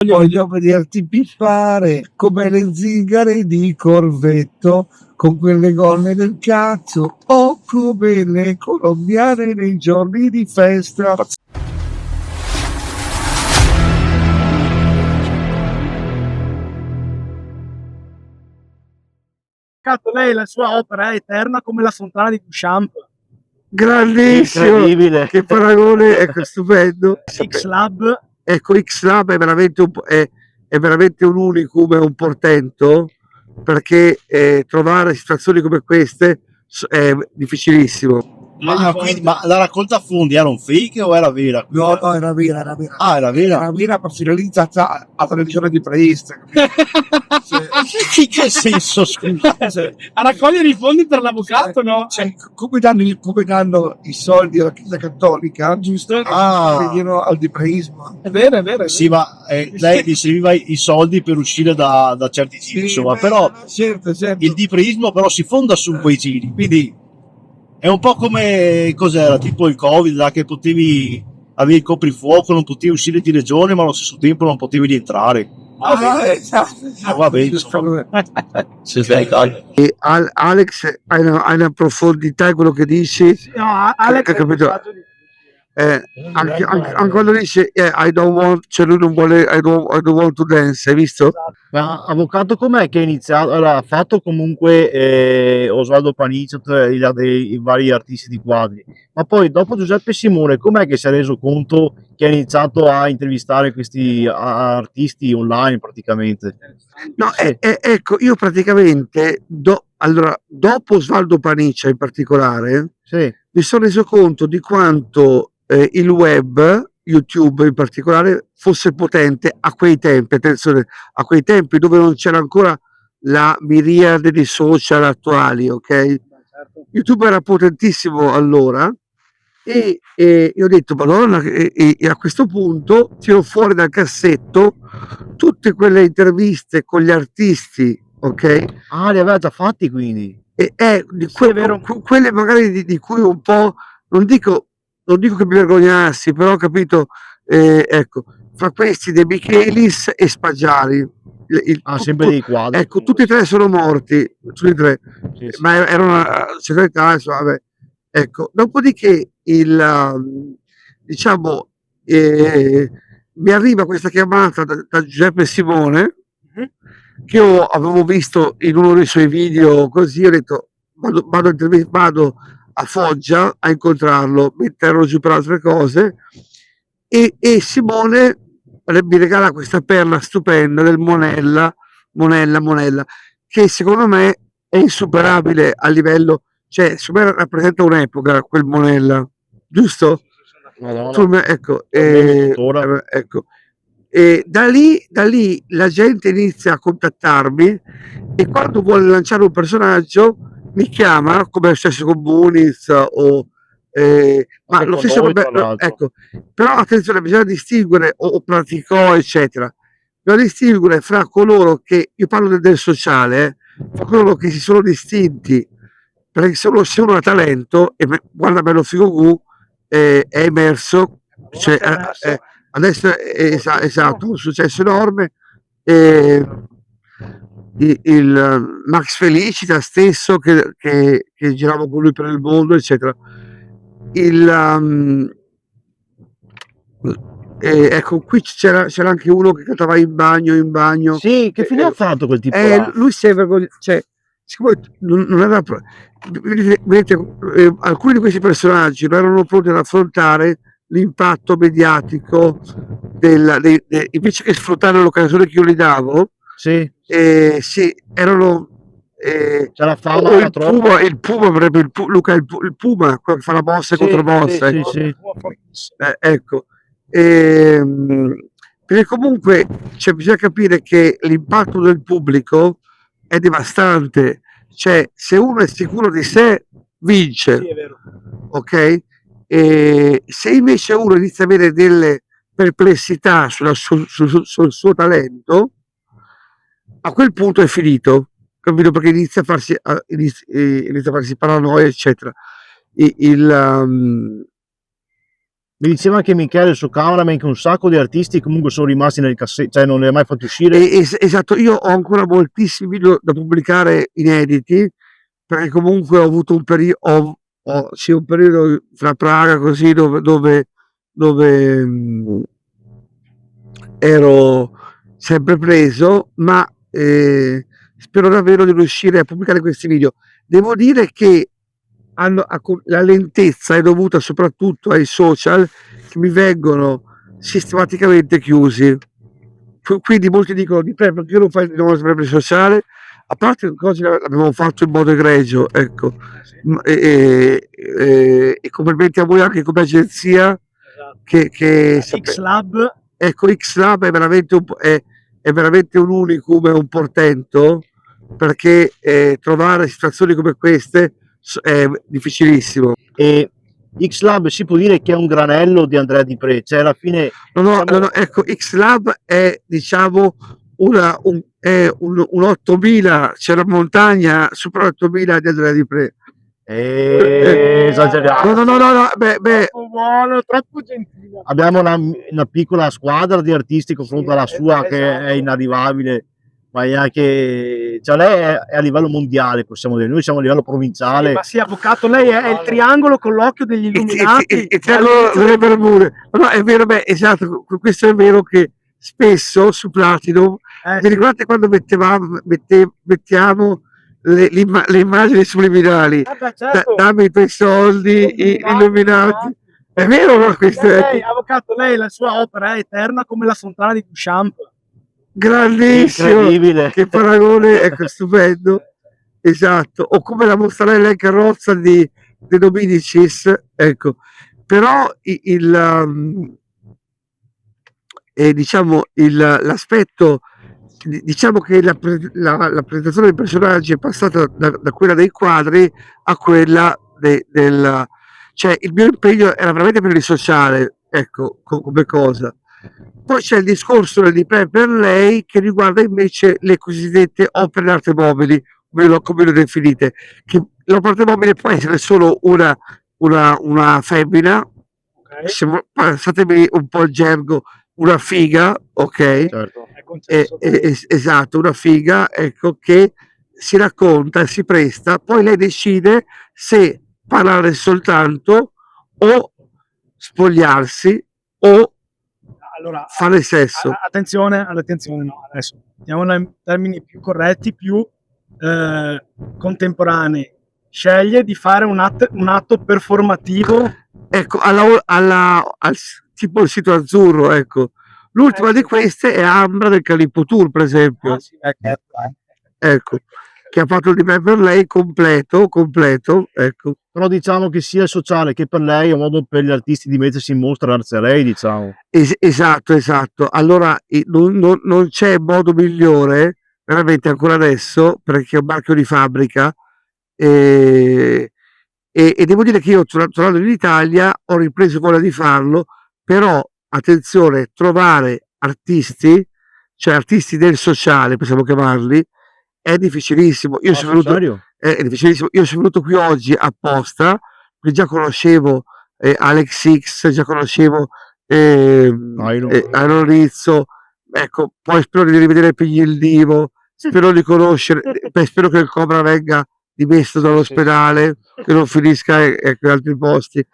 Voglio vederti piffare come le zingare di Corvetto, con quelle gonne del cazzo, o come le colombiane nei giorni di festa. Lei la sua opera è eterna come la fontana di Duchamp. Grandissimo, Incredibile. che paragone, ecco, stupendo. X-Lab. Ecco, X-Lab è veramente è veramente un unicum, è un portento, perché trovare situazioni come queste è difficilissimo. Ma la raccolta fondi era un fake o era vera? No, era vera, era vera. Ah, era vera? Era vera, ma finalizzata a televisione di preista. In che senso, scusa? A raccogliere i fondi per l'avvocato, no? Cioè, come danno i soldi alla Chiesa Cattolica, giusto? Al dipreismo. È vero, è vero. Sì, ma lei riceveva i soldi per uscire da certi giri, insomma, però certo. il dipreismo però si fonda su quei giri, quindi è un po' come cos'era, tipo il Covid, là, che avevi il coprifuoco, non potevi uscire di regione, ma allo stesso tempo non potevi rientrare. Esatto. Va bene. E Alex, hai una profondità in quello che dici? No, Alex, capito? Anche quando dice I don't want, cioè lui non vuole, I don't want to dance, hai visto? Ma avvocato, com'è che è iniziato? Allora, ha fatto comunque Osvaldo Panicio, i vari artisti di quadri, ma poi dopo Giuseppe Simone, com'è che si è reso conto che ha iniziato a intervistare questi artisti online praticamente? No, ecco, io praticamente, allora, dopo Osvaldo Paniccia in particolare, Sì. mi sono reso conto di quanto il web, YouTube in particolare, fosse potente a quei tempi, attenzione, a quei tempi dove non c'era ancora la miriade di social attuali, ok? YouTube era potentissimo allora e io ho detto, Madonna, e a questo punto tiro fuori dal cassetto tutte quelle interviste con gli artisti, ok? Ah, li aveva già fatti quindi. Quelle magari di cui un po', non dico che mi vergognassi, però ho capito, ecco, fra questi De Michelis e Spaggiari. Sempre dei quadri. Ecco, tutti e tre sono morti, tutti e tre, Sì. ma era una segretaria, insomma, vabbè. Ecco, dopodiché diciamo, mi arriva questa chiamata da Giuseppe Simone, che io avevo visto in uno dei suoi video, così ho detto vado a Foggia a incontrarlo, mi terrò giù per altre cose e Simone mi regala questa perla stupenda del Monella, che secondo me è insuperabile a livello, cioè secondo me rappresenta un'epoca quel Monella, giusto? Ecco, ecco. E da lì la gente inizia a contattarmi e quando vuole lanciare un personaggio mi chiama, come è successo con Muniz ma lo stesso, ecco, però attenzione, bisogna distinguere o praticò eccetera, bisogna distinguere fra coloro che, io parlo del sociale, fra coloro che si sono distinti, perché se uno ha talento, e guarda bello figo è emerso, cioè, adesso esatto, un successo enorme. Il Max Felicita stesso che girava con lui per il mondo, eccetera. Ecco, qui c'era anche uno che cantava in bagno. Sì, che fine ha fatto quel tipo? Lui si è vergognato, cioè, siccome non era. Vedete, alcuni di questi personaggi non erano pronti ad affrontare l'impatto mediatico invece che sfruttare l'occasione che io gli davo, sì, erano c'era fama, il Puma avrebbe Luca il Puma, quello che fa la mossa contro mossa, ecco. Ecco. Perché comunque bisogna capire che l'impatto del pubblico è devastante, cioè se uno è sicuro di sé vince, sì, è vero. Ok? E se invece uno inizia a avere delle perplessità sul suo talento, a quel punto è finito, capito? Perché inizia a farsi paranoia, eccetera. Mi diceva anche Michele su cameraman che un sacco di artisti comunque sono rimasti nel cassetto, cioè non li hai mai fatti uscire. Esatto, io ho ancora moltissimi video da pubblicare inediti, perché comunque ho avuto un periodo, sì, un periodo fra Praga così dove ero sempre preso, ma spero davvero di riuscire a pubblicare questi video. Devo dire che la lentezza è dovuta soprattutto ai social che mi vengono sistematicamente chiusi. Quindi molti dicono di perché non fai di nuovo sempre sociale, a parte che oggi l'abbiamo fatto in modo egregio, ecco. E complimenti a voi anche come agenzia che X-Lab, ecco, X-Lab è veramente un unicum, è un portento, perché trovare situazioni come queste è difficilissimo. E X-Lab si può dire che è un granello di Andrea Di Pre, cioè alla fine No, ecco, X-Lab è, diciamo, un 8000, c'è la montagna sopra 8000 di Andrea Di Pre. esagerato. No, beh, troppo buono, troppo gentile. Abbiamo una piccola squadra di artisti confronto alla sua che è esatto. inarrivabile, ma è anche, cioè lei è a livello mondiale, possiamo dire, noi siamo a livello provinciale. Ma sì, avvocato, lei è il triangolo con l'occhio degli illuminati. E triangolo delle Bermude. No, è vero, beh, esatto, questo è vero che spesso su Platinum, vi ricordate quando mettiamo le immagini subliminali? Certo. Dammi i tuoi soldi, illuminati. È vero, no? Questo Lei, avvocato, lei la sua opera è eterna come la fontana di Duchamp. Grandissimo, Incredibile. che paragone, ecco, stupendo, esatto, o come la mozzarella in carrozza di De Dominicis, ecco, però diciamo l'aspetto, diciamo che la presentazione dei personaggi è passata da quella dei quadri a quella cioè il mio impegno era veramente per il sociale, ecco, come cosa. Poi c'è il discorso di Pre per lei che riguarda invece le cosiddette opere d'arte mobili, come le definite, che l'opera d'arte mobile può essere solo una femmina, passatemi un po' il gergo, una figa, ok? Certo. Esatto, una figa, ecco, che si racconta, si presta, poi lei decide se parlare soltanto o spogliarsi o fare sesso. Attenzione, no, adesso andiamo in termini più corretti, più contemporanei. Sceglie di fare un atto performativo, ecco, al tipo il sito azzurro, ecco. L'ultima di queste è Ambra del Calippo Tour, per esempio. Ecco, che ha fatto di me per lei completo, ecco. Però diciamo che sia il sociale che per lei è un modo per gli artisti di mettersi in mostra grazie a lei, diciamo. Esatto. Allora non c'è modo migliore, veramente ancora adesso, perché è un marchio di fabbrica, e devo dire che io tornando in Italia ho ripreso voglia di farlo, però attenzione, trovare artisti, cioè artisti del sociale, possiamo chiamarli, è difficilissimo. Io sono venuto, è difficilissimo. Io sono venuto qui oggi apposta, perché già conoscevo Alex X, già conoscevo Iron Rizzo, ecco, poi spero di rivedere Pigli il Divo, spero di conoscere, spero che il Cobra venga dimesso dall'ospedale, che non finisca in altri posti.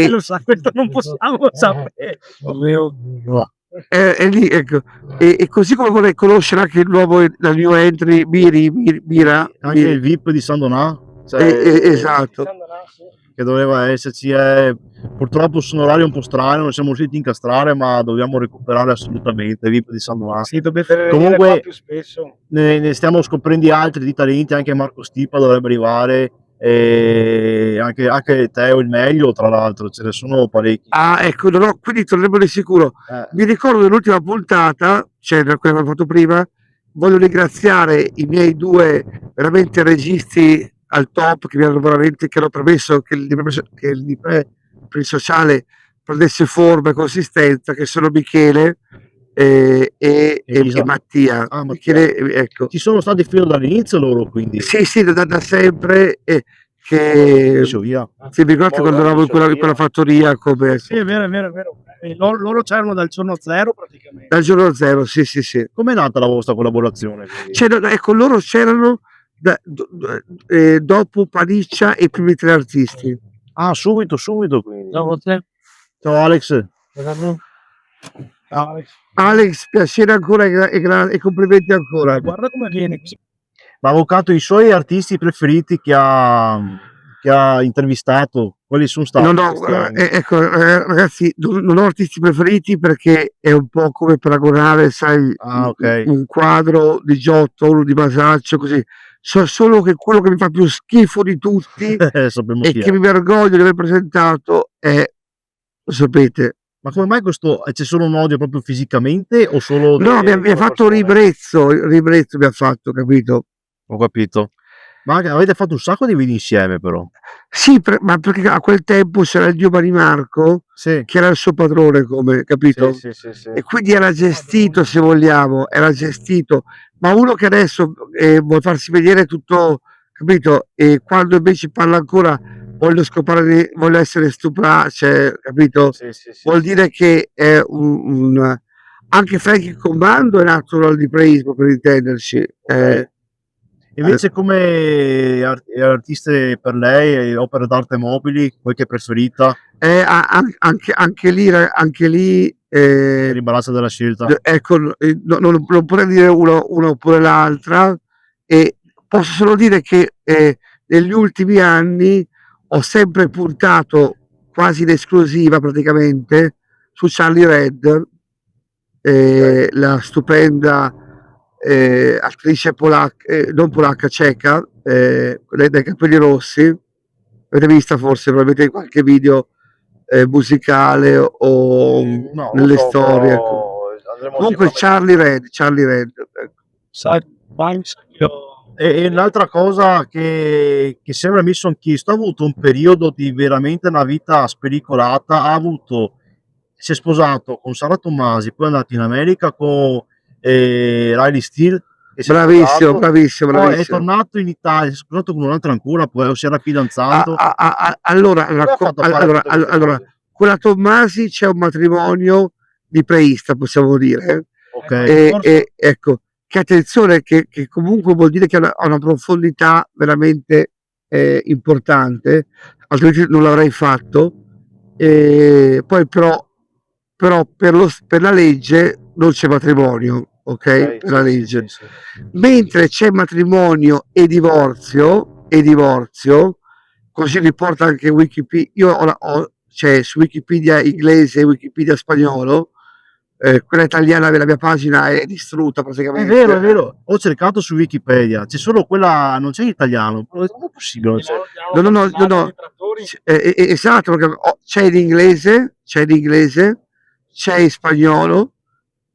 Lo sa, questo non possiamo sapere. È lì, ecco. E così come vorrei conoscere anche la new entry Mira, anche il VIP di San Donà, cioè, esatto, che doveva esserci, purtroppo su un orario un po' strano, non siamo riusciti a incastrare, ma dobbiamo recuperare assolutamente il VIP di San Donà. Sì, dovete comunque più spesso. Ne stiamo scoprendo altri di talenti, anche Marco Stipa dovrebbe arrivare, e anche Teo il meglio, tra l'altro ce ne sono parecchi. Ecco, no, quindi torneremo di sicuro. Mi ricordo dell'ultima puntata, cioè quella che abbiamo fatto prima, voglio ringraziare i miei due veramente registi al top che mi hanno veramente, che hanno permesso che il per il sociale prendesse forma e consistenza, che sono Michele e Mattia. Michele, ecco. Ci sono stati fino dall'inizio loro, quindi? Sì, da sempre. che Adesso via. sì, mi ricordo quando eravamo in quella fattoria come Sì, è vero, è vero, è vero. Loro c'erano dal giorno zero praticamente. dal giorno zero, sì, sì, sì. Com'è nata la vostra collaborazione? Quindi? Ecco, loro c'erano dopo Paniccia e i primi 3 artisti. Ah, subito quindi. Ciao, Ciao Alex. Alex, piacere ancora e complimenti ancora. Guarda come viene così. Ma avvocato, i suoi artisti preferiti che ha intervistato, quali sono stati? Non ho, questi anni? ecco, ragazzi, non ho artisti preferiti perché è un po' come paragonare, sai, Ah, ok. un quadro di Giotto, uno di Masaccio, così. So solo che quello che mi fa più schifo di tutti Sappiamo e chi che è. mi vergogno di aver presentato è, lo sapete, Ma come mai questo c'è solo un odio proprio fisicamente o solo no, mi ha come fatto persone? ribrezzo mi ha fatto, capito? Ho capito. Ma avete fatto un sacco di video insieme però. Sì, ma perché a quel tempo c'era il dio Marimarco, Sì. che era il suo padrone, come, capito? Sì. E quindi era gestito, se vogliamo, era gestito, ma uno che adesso vuole farsi vedere tutto, capito? E quando invece parla ancora voglio scopare, voglio essere stuprato, cioè, capito? Sì. Vuol dire che è anche Frankie Commando è nato dal dipreismo, per intenderci. Ok. Invece come artiste per lei, opere d'arte mobili, qualche preferita? Anche lì, L'imbarazzo della scelta. ecco, non potrei dire una oppure l'altra, e posso solo dire che negli ultimi anni ho sempre puntato quasi in esclusiva praticamente su Charlie Red, la stupenda attrice polacca, non polacca, ceca, quella dai capelli rossi. Avete vista forse probabilmente in qualche video musicale o No, non nelle lo so, storie, ecco. però andremo Comunque Charlie Red, ecco. Sai, io E un'altra cosa che sembra mi son chiesto, ha avuto un periodo di veramente una vita spericolata, si è sposato con Sara Tommasi, poi è andato in America con Riley Steele, che si è Bravissimo, sposato, bravissimo, poi è bravissimo. tornato in Italia, si è sposato con un'altra ancora, poi o si era fidanzato. Allora, Come ha fatto a fare tutte queste allora, cose? con la Tommasi c'è un matrimonio di preista, possiamo dire. Ok, E ecco, che attenzione, che comunque vuol dire che ha una profondità veramente importante, altrimenti non l'avrei fatto. Poi però per la legge non c'è matrimonio, ok? Per la legge. sì. Mentre c'è matrimonio e divorzio, così riporta anche Wikipedia. Io c'è su Wikipedia inglese e Wikipedia spagnolo, quella italiana della mia pagina è distrutta È praticamente. vero. Ho cercato su Wikipedia, c'è solo quella, non c'è in italiano. Come è possibile? Non c'è? No. Esatto, perché c'è in inglese, c'è in spagnolo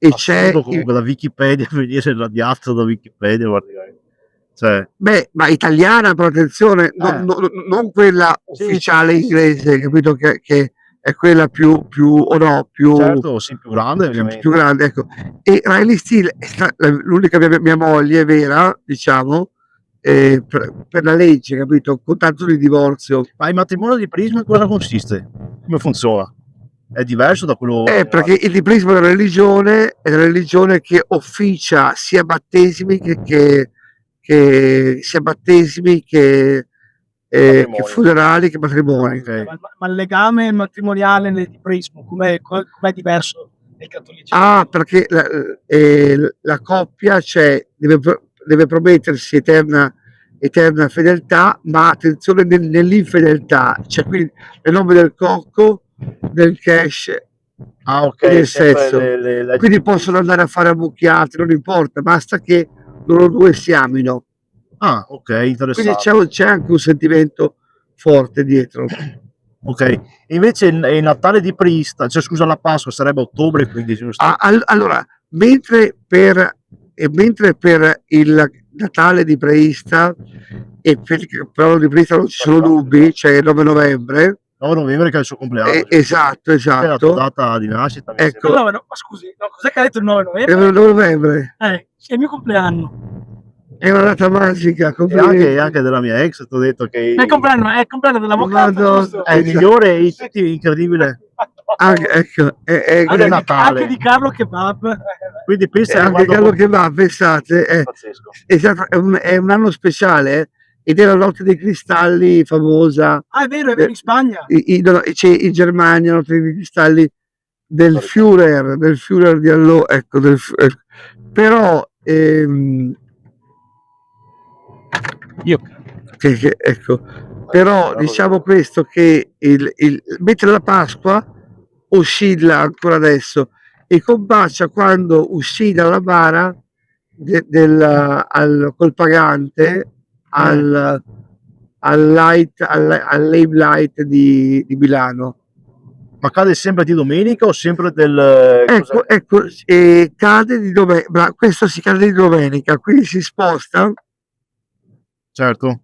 e c'è Assurdo comunque da Wikipedia venire radiato da Wikipedia praticamente. Cioè, beh, ma italiana, però attenzione, non quella Sì, ufficiale sì. inglese, capito? Che è quella più Certo, sì, più grande ovviamente. più grande, ecco. E Riley Steele è l'unica mia moglie vera, diciamo, per la legge, capito? Con tanto di divorzio. Ma il matrimonio di Prisma in cosa consiste? Come funziona? È diverso da quello Perché il diprismo è una religione che officia sia battesimi sia battesimi che matrimonio. funerali che matrimoni. Ok. ma il legame matrimoniale nel prismo, com'è diverso nel cattolicesimo? Perché la coppia deve promettersi eterna fedeltà, ma attenzione nell'infedeltà, cioè quindi nel nome del cocco, del cash Ah, ok, e del sempre sesso. le Quindi possono andare a fare ammucchiate, non importa, basta che loro due si amino. Ah, ok, Quindi interessante. c'è anche un sentimento forte dietro. Ok, e invece il Natale di Prista, cioè scusa, la Pasqua sarebbe a ottobre, quindi giusto? Allora, mentre per il Natale di Preista però di Preista non ci sono dubbi, c'è il 9 novembre. 9 novembre che è il suo compleanno. Esatto. È la tua data di nascita. mi Ecco. sembra. No, ma scusi, no, cos'è che ha detto il 9 Il novembre? 9 novembre. È il mio compleanno. È una data magica, E anche, complimenti. della mia ex, ti ho detto che È il compleanno dell'avvocato, Madonna, giusto? è il migliore e tutti incredibile. Anche, ecco, Quello è Anche Natale. di Carlo Kebab. Quindi pensa che anche quando Carlo Kebab, pensate, pazzesco. esatto, è un anno speciale ed è la notte dei cristalli famosa. Ah, è vero, in Spagna. No, c'è in Germania la notte dei cristalli del Führer di allora, ecco, però ecco, però diciamo questo che mentre la Pasqua oscilla ancora adesso e combacia quando uscì dalla bara col pagante al Lame Light di Milano. Ma cade sempre di domenica o sempre del... Ecco, cade di domenica, questo si cade di domenica, quindi si sposta, Certo.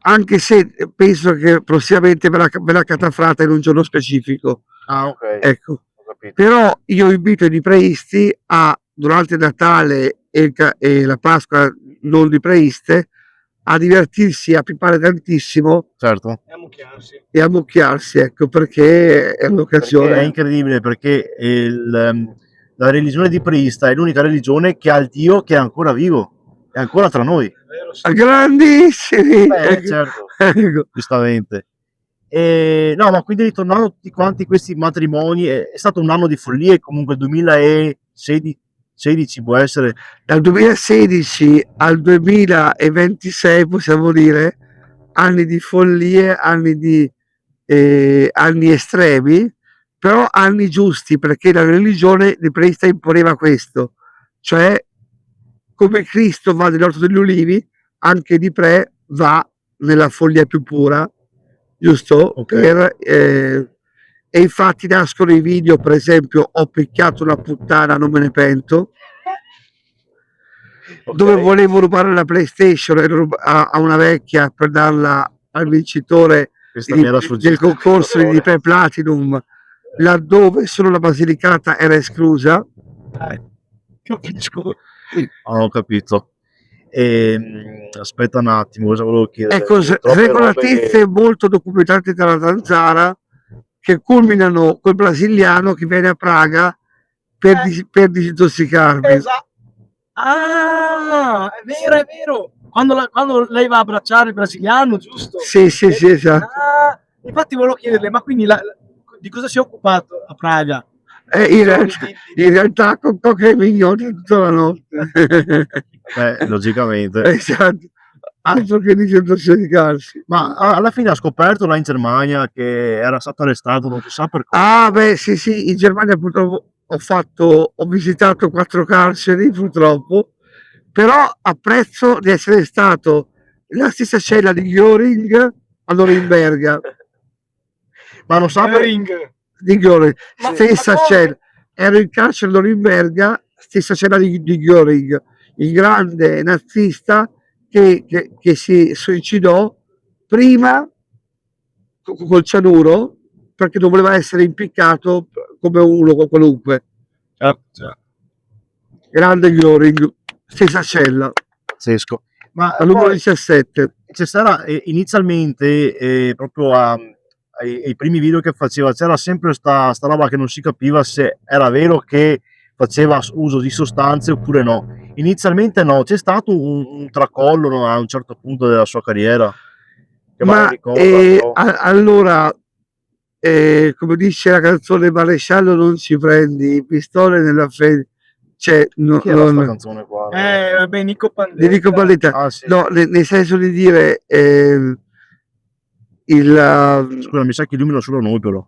anche se penso che prossimamente verrà catafrata in un giorno specifico. Ah, ok. Ecco, Ho capito. però io invito i libraisti durante il Natale e la Pasqua non libraiste, a divertirsi, a pipare tantissimo Certo. E a mucchiarsi. e a mucchiarsi, ecco, perché è Perché è un'occasione. incredibile, perché la religione di Prista è l'unica religione che ha il Dio che è ancora vivo, è ancora tra noi. È vero, sì. Grandissimi! Certo, Ecco. giustamente. No, ma quindi ritornando a tutti quanti questi matrimoni, è stato un anno di follie, comunque il 2016 può essere. Dal 2016 al 2026 possiamo dire anni di follie, anni estremi, però anni giusti, perché la religione di Presta imponeva questo, cioè come Cristo va nell'orto degli ulivi, anche Di Pre va nella follia più pura, giusto? Ok. E infatti nascono i video, per esempio, ho picchiato una puttana, non me ne pento, dove Ok. volevo rubare la PlayStation a una vecchia per darla al vincitore Questa mi era del sfuggita. concorso di Pre Platinum, laddove solo la Basilicata era esclusa. Capisco. Non ho capito. Aspetta un attimo, cosa volevo chiedere? Ecco, Troppe robe notizie molto documentate dalla Zanzara che culminano col brasiliano che viene a Praga per disintossicarmi. Esatto. Ah, è vero. Quando lei va a abbracciare il brasiliano, giusto? Sì, esatto. Ah, infatti volevo chiederle, ma quindi di cosa si è occupato a Praga? In realtà con coca e mignoni tutta la notte. logicamente. Esatto. Altro che disintossicarsi. Ma alla fine ha scoperto là in Germania che era stato arrestato, non si sa per cosa. Ah, beh, sì, in Germania purtroppo ho visitato 4 carceri, purtroppo, però apprezzo di essere stato nella stessa cella di Göring a Norimberga. Ma non sa per... Di Göring, Ma stessa come? cella. Ero in carcere a Norimberga, stessa cella di Göring, il grande nazista che si suicidò prima col cianuro perché non voleva essere impiccato come uno qualunque. Grande Göring, stessa cella, Pazzesco. Ma al numero poi 17. c'è stata inizialmente proprio ai primi video che faceva, c'era sempre sta roba che non si capiva se era vero che faceva uso di sostanze oppure no. Inizialmente no, c'è stato un tracollo, no, a un certo punto della sua carriera. Che Ma ricorda, però. allora, come dice la canzone Maresciallo, non ci prendi pistole nella fede. Cioè, Chi era sta canzone qua? Vabbè, Nico di Pandetta. Nico Pandetta. Ah, sì. No, nel senso di dire Scusa, mi sa che illumino solo noi però.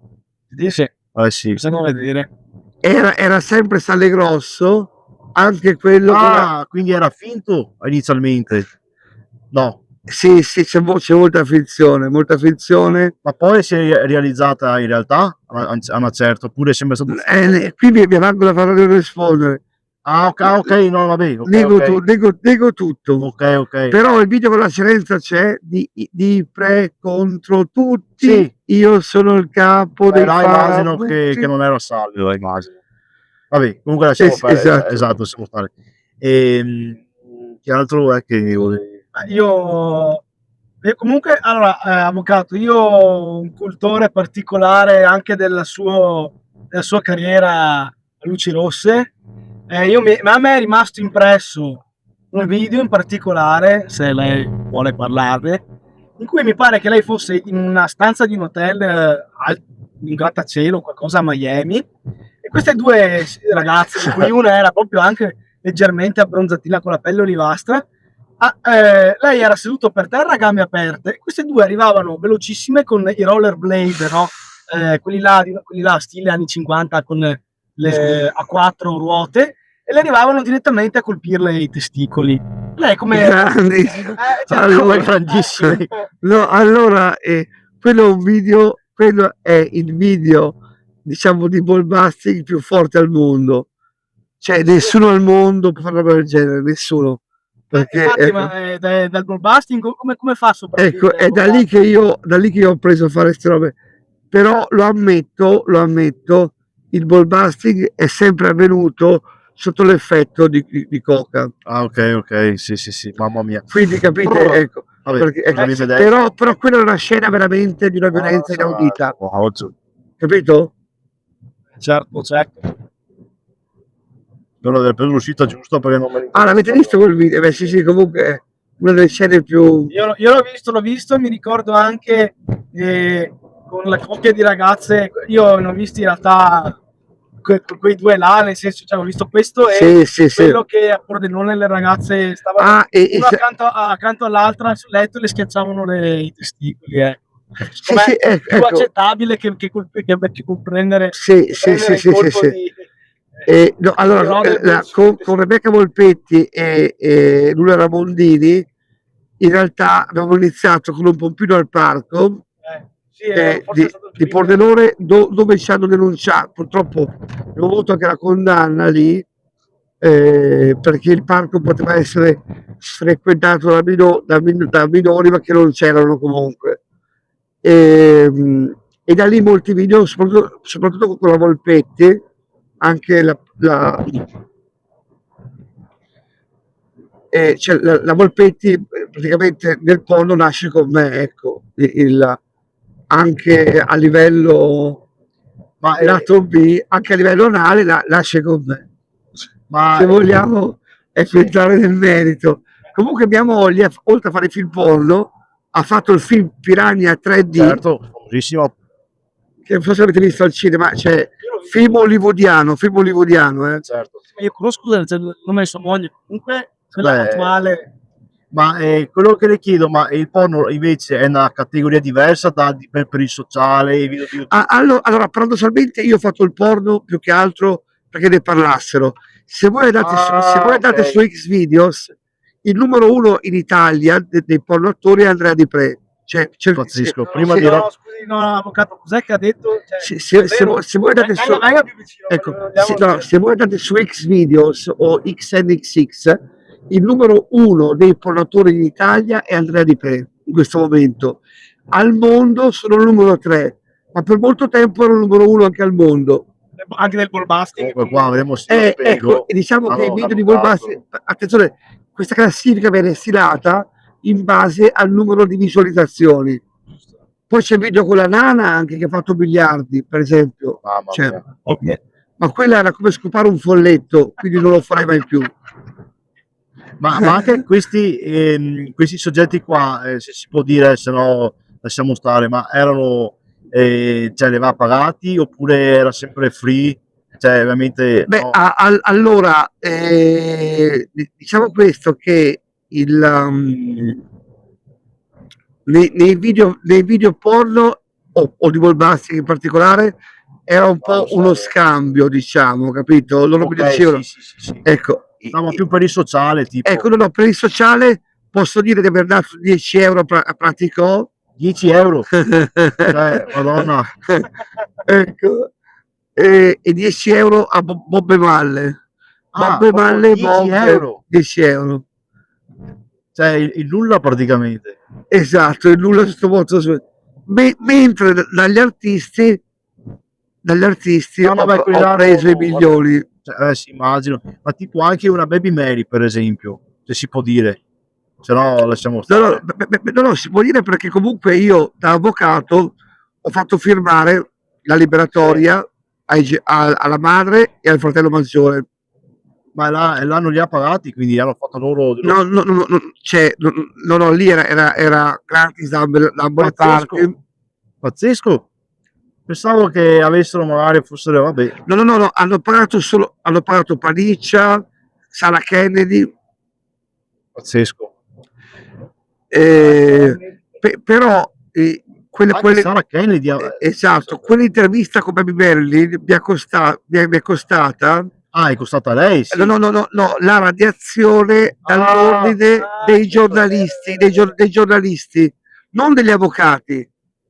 Sì, Sì. bisogna vedere. era sempre Sale Grosso, anche quello Quindi era finto inizialmente. No. Sì, c'è molta finzione, Ma poi si è realizzata in realtà a una certa, oppure è sempre stato... qui mi manco la parola di rispondere. Ok, no, vabbè. Nego tutto. Ok. Però il video con la scienza c'è di pre contro tutti. Sì. Io sono il capo dei immagino che non era salvo, immagino. Vabbè, comunque lasciamo stare. Esatto. Esatto, lasciamo stare. Che altro è che Ma io comunque, allora, avvocato, io un cultore particolare anche della sua carriera a luci rosse. Ma a me è rimasto impresso un video in particolare, se lei vuole parlarne, in cui mi pare che lei fosse in una stanza di un hotel in grattacielo, qualcosa a Miami, e queste due ragazze, di cui una era proprio anche leggermente abbronzatina con la pelle olivastra. Lei era seduto per terra a gambe aperte, e queste due arrivavano velocissime con i rollerblade, no? Quelli là stile anni 50 con le a quattro ruote, e le arrivavano direttamente a colpirle i testicoli. Lei come Grandi. Allora, grandissimi. No, allora quello è il video, diciamo, di ball busting più forte al mondo. Cioè, nessuno al mondo può fare una roba del genere, nessuno. Perché infatti, ma dal ball busting come fa a sopravvivere? ecco, è da lì che io ho preso a fare queste robe. Però lo ammetto, il ball busting è sempre avvenuto sotto l'effetto di coca. Ah, ok, sì, mamma mia. Quindi capite, ecco, Vabbè, perché, ecco, fammi vedere. però quella è una scena veramente di una violenza inaudita, Wow. capito? Certo. Devo aver preso l'uscita giusta perché non me li Ah, l'avete visto quel video? Beh, sì, comunque è una delle scene più... Io l'ho visto, e mi ricordo anche con la coppia di ragazze, io ne ho visti in realtà quei due là, nel senso, cioè, ho visto questo e Sì. quello che a Pordenone le ragazze stavano Ah, una accanto all'altra sul letto e le schiacciavano i testicoli. Secondo me è più ecco. accettabile che comprendere Sì. il colpo di... No, allora, con Rebecca Volpetti e Lula Ramondini, in realtà abbiamo iniziato con un pompino al parco di Pordenone, dove ci hanno denunciato. Purtroppo abbiamo avuto anche la condanna lì, perché il parco poteva essere frequentato da minori, ma che non c'erano comunque. E da lì molti video, soprattutto con la Volpetti, anche cioè la Volpetti praticamente nel porno nasce con me, ecco, anche a livello lato B, anche a livello anale nasce con me. Ma Se vogliamo entrare nel merito. Comunque mia moglie, oltre a fare film porno, ha fatto il film Piranha 3D, certo, famosissimo. che non so se avete visto al cinema, cioè film hollywoodiano, Certo. Io conosco il nome di sua moglie, comunque quella attuale. Ma quello che le chiedo, ma il porno invece è una categoria diversa per il sociale, i video di YouTube? Allora, paradossalmente io ho fatto il porno più che altro perché ne parlassero. Se voi andate su Xvideos, il numero uno in Italia dei porno attori è Andrea Di Pre. Cioè, Pazzesco. se- Prima se- di Scusi, no, avvocato, cos'è che ha detto? se voi andate su, ecco, se voi andate su Xvideos o XNXX, il numero uno dei pornatori in Italia è Andrea Di Pre in questo momento. Al mondo sono il numero 3, ma per molto tempo ero il numero uno anche al mondo. Anche del ball busting. Comunque qua avremo Ecco, e diciamo che i video di ball busting, attenzione, questa classifica viene stilata in base al numero di visualizzazioni. Poi c'è il video con la nana anche che ha fatto miliardi, per esempio. Mamma Cioè, mia. ma quella era come scopare un folletto, quindi non lo farei mai più. Ma anche questi soggetti qua, se si può dire, se no lasciamo stare, ma erano, cioè, li aveva pagati oppure era sempre free? Cioè, ovviamente Beh, no. allora, diciamo questo, che nei video porno o di ball busting in particolare era un po' uno scambio, diciamo, capito? Loro mi Ok, dicevano, sì. ecco, No, ma più per il sociale, tipo ecco, no, per il sociale posso dire di aver dato 10 euro a Praticò. 10 euro. Cioè, madonna. Ecco, e 10 euro a Bobbe Malle. Bobbe Malle, 10 euro. 10 euro. Cioè, il nulla praticamente. Esatto, il nulla sotto molto mentre dagli artisti No, vabbè, quelli ho là preso i no, milioni. Cioè, sì, immagino. Ma tipo anche una Baby Mary, per esempio. se si può dire, se no lasciamo No, stare. no, si può dire perché comunque io da avvocato ho fatto firmare la liberatoria alla madre e al fratello maggiore. Ma là non li ha pagati, quindi hanno fatto loro No, cioè, no, lì era gratis da ambo le parti. Pazzesco. Pensavo che avessero magari fossero, vabbè, No, hanno pagato Paniccia, Sara Kennedy, pazzesco. però Anche Sara Kennedy esatto, quell'intervista con Baby Berlin mi è costata è costata a lei, sì. no, la radiazione dall'ordine dei giornalisti, dei giornalisti, non degli avvocati,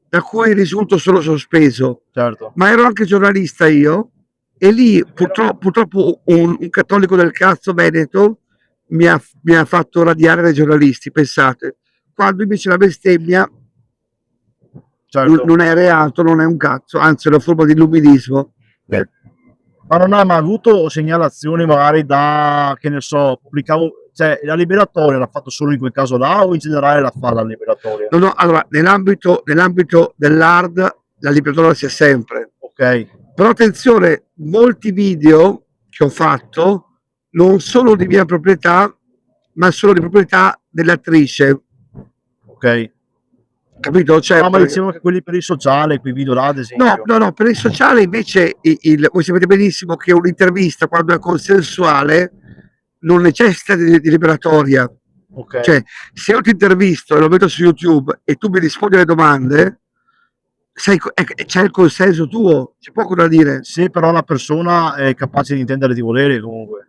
da cui risulto solo sospeso, Certo. ma ero anche giornalista io, e lì purtroppo un cattolico del cazzo veneto mi ha fatto radiare dai giornalisti, pensate, quando invece la bestemmia Certo. non è reato, non è un cazzo, anzi è una forma di illuminismo. Ma non hai mai avuto segnalazioni magari da, che ne so, cioè la liberatoria l'ha fatto solo in quel caso là o in generale la fa la liberatoria? No, allora, nell'ambito dell'hard la liberatoria c'è sempre. Ok, Però attenzione, molti video che ho fatto non sono di mia proprietà, ma sono di proprietà dell'attrice. ok. Capito? Cioè, No, ma dicevano che quelli per il sociale, quei video là, ad esempio. no, per il sociale invece voi sapete benissimo che un'intervista quando è consensuale non necessita di liberatoria. Ok. Cioè, se io ti intervisto e lo metto su YouTube e tu mi rispondi alle domande, c'è il consenso tuo, c'è poco da dire. Se però la persona è capace di intendere di volere, comunque.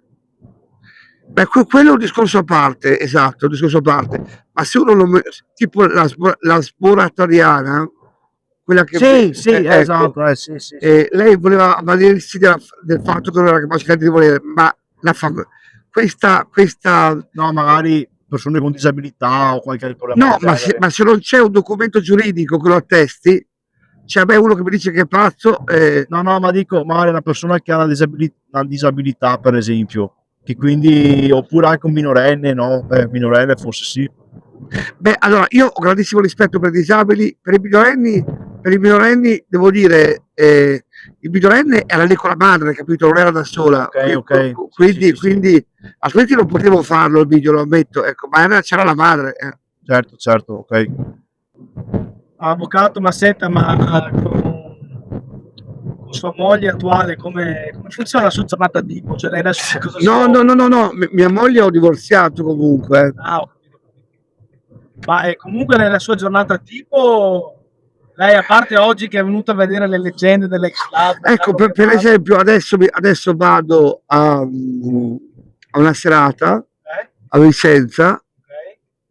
Beh, quello è un discorso a parte, esatto, un discorso a parte. Ma se uno tipo la sboratoriana, quella che Sì, ecco, esatto, sì. lei voleva avvalersi del fatto che non era capace di volere, ma questa No, magari persone con disabilità o qualche problema. no, ma se non c'è un documento giuridico che lo attesti, cioè a me uno che mi dice che è pazzo, No, ma dico, magari una persona che ha una disabilità, per esempio, che quindi, oppure anche un minorenne, no? Minorenne forse sì. beh, allora io ho grandissimo rispetto per i disabili, per i minorenni devo dire, il minorenne era lì con la madre, capito? Non era da sola. Ok. Quindi, Sì. altrimenti non potevo farlo il video, lo ammetto, ecco, ma c'era la madre. Certo, ok. Avvocato, ma senta, ma con sua moglie attuale come funziona la sua giornata tipo? Cioè lei adesso cosa No, mia moglie ho divorziato comunque. ho capito. Ma comunque nella sua giornata tipo, lei a parte oggi che è venuta a vedere le leggende dell'ex club, Ecco, per esempio adesso vado a una serata a Vicenza,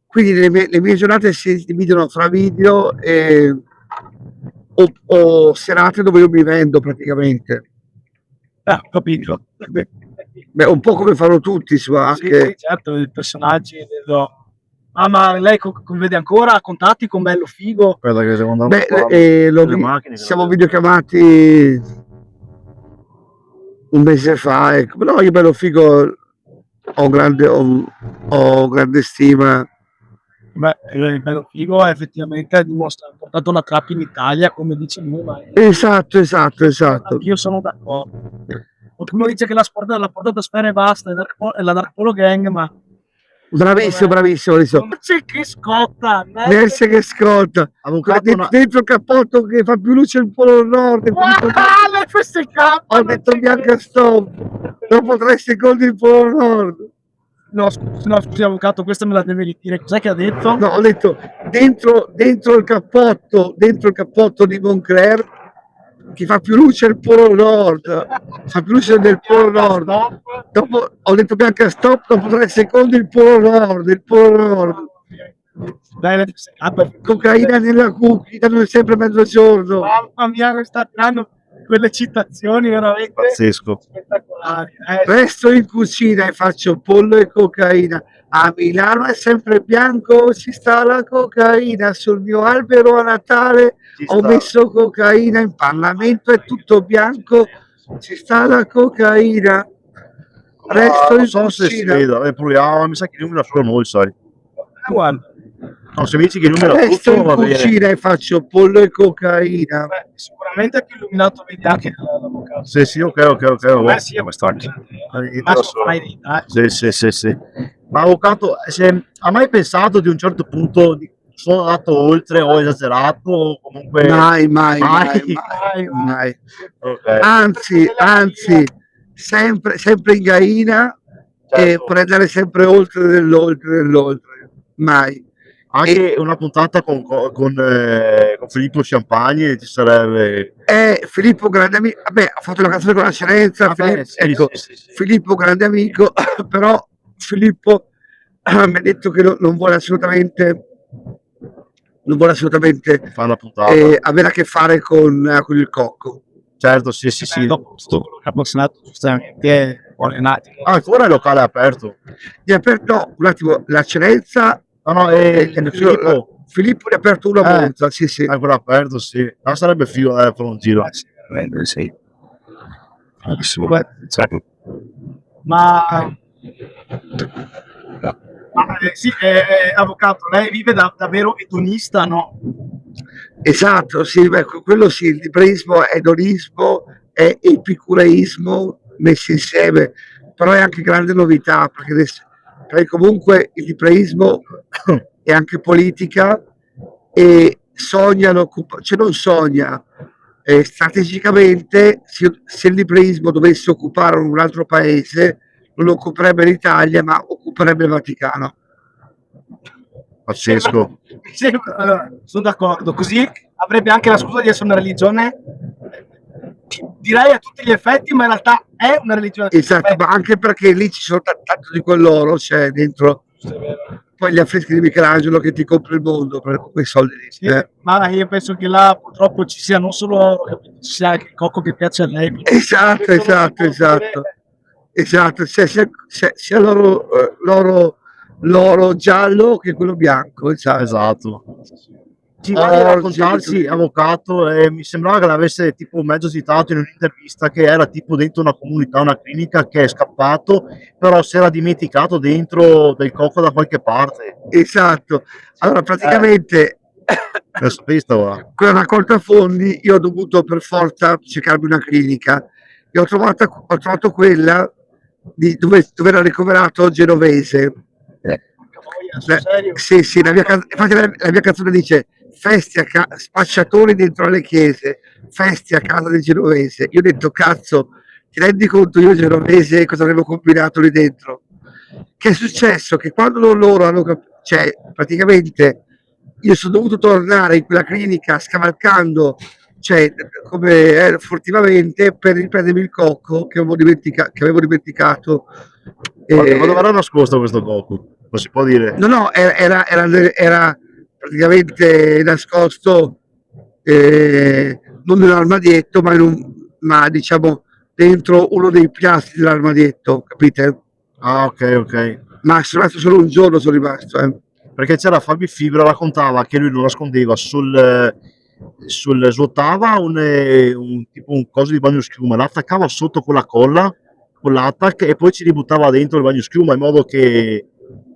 quindi le mie giornate si dividono fra video e o serate dove io mi vendo praticamente. ho capito. Beh, un po' come fanno tutti, insomma, Sì, anche. sì, certo, i personaggi vedo. Ma lei vede ancora a contatti con Bello Figo? Aspetta che secondo Beh, le macchine siamo videochiamati un mese fa, ecco. Però io Bello Figo ho grande stima. Beh, il Bello Figo effettivamente dimostra, ha portato la trap in Italia, come dice lui, ma Esatto. io sono d'accordo. Qualcuno dice che la portata a sfera e basta, è la Dark Polo Gang, ma Bravissimo. Merce che scotta, Merce che scotta. Avvocato, Dentro il cappotto che fa più luce il polo nord. Ho detto bianca stop. Dopo 3 secondi il polo nord. No, scusi avvocato, questa me la deve ridire. Cos'è che ha detto? No, ho detto dentro il cappotto di Moncler che fa più luce il polo nord, fa più luce del polo nord. Dopo ho detto bianca stop, dopo 3 secondi il polo nord. Cocaina nella cucchi, danno sempre mezzogiorno. Mamma mia, quest'anno quelle citazioni veramente pazzesco. spettacolari. Resto in cucina e faccio pollo e cocaina. A Milano è sempre bianco, ci sta la cocaina. Sul mio albero a Natale ho messo cocaina. In Parlamento è tutto bianco, ci sta la cocaina. resto non in so se si cucina. vede, proviamo, mi sa che illumina solo noi, sai. Guarda, No, se mi dici che illumina Resto tutto, in va bene. cucina e faccio pollo e cocaina. beh, sicuramente più illuminato vedi anche l'avvocato. Sì, sì, ok. Secondo me sì, è abbastanza. Ma farai dei Sì. Ma avvocato, ha mai pensato di un certo punto di sono andato oltre, ho esagerato, o comunque Mai. Ok, Anzi, sempre in gaina e certo. per andare sempre oltre dell'oltre. Mai. Anche una puntata con Filippo Champagne ci sarebbe. Filippo grande amico, vabbè, ha fatto la canzone con la Scerenza, Vabbè, sì, ecco, sì. Filippo grande amico, però Filippo mi ha detto che non vuole assolutamente Fa una puntata. avere a che fare con il cocco. Certo, sì. Dopo quello che ha postato giustamente vuole un attimo. Ah, ancora il locale è aperto. Gli ha aperto un attimo la Cerenza, No, Filippo ne ha aperto uno a Monza, sì. è ancora aperto, sì. Ma sarebbe figo andare a fare un giro. Sì, veramente sì. Ma sì, avvocato, lei vive davvero edonista, no? Esatto, sì, beh, quello sì, il liberismo è edonismo, è epicureismo messi insieme, però è anche grande novità, perché comunque il liberismo è anche politica e non sogna, strategicamente se il liberismo dovesse occupare un altro paese, non occuperebbe l'Italia, ma occuperebbe il Vaticano. Pazzesco. Allora, sono d'accordo, così avrebbe anche la scusa di essere una religione, direi a tutti gli effetti, ma in realtà è una religione a tutti gli Esatto, effetti. ma anche perché lì ci sono tanto di quell'oro, c'è dentro. Poi gli affreschi di Michelangelo che ti compra il mondo per quei soldi lì. Sì, ma io penso che là purtroppo ci sia non solo oro, capito? Ci sia anche il cocco che piace a lei. Esatto. Sia l'oro giallo che quello bianco, Esatto. Ci Oh, va di sì, raccontarci, sì. avvocato, mi sembrava che l'avesse tipo mezzo citato in un'intervista che era tipo dentro una comunità, una clinica che è scappato, però si era dimenticato dentro del cocco da qualche parte. Esatto. Allora, praticamente, Adesso ora. con la raccolta fondi, io ho dovuto per forza cercarmi una clinica e ho trovato quella dove era ricoverato Genovese. Sì, infatti la mia canzone dice spacciatori dentro alle chiese, festi a casa del Genovese. Io ho detto, cazzo, ti rendi conto io Genovese cosa avevo combinato lì dentro? Che è successo? Che quando loro hanno cioè praticamente io sono dovuto tornare in quella clinica scavalcando, cioè come furtivamente per riprendermi il cocco che avevo dimenticato. Ma dove era nascosto questo cocco? Lo si può dire? No, era praticamente nascosto non nell'armadietto, ma diciamo dentro uno dei piastri dell'armadietto, capite? Ah, ok. Ma sono rimasto solo un giorno, sono rimasto. Perché c'era Fabio Fibra, raccontava che lui lo nascondeva svuotava un tipo un coso di bagno schiuma, l'attaccava sotto con la colla, con l'attack e poi ci ributtava dentro il bagno schiuma in modo che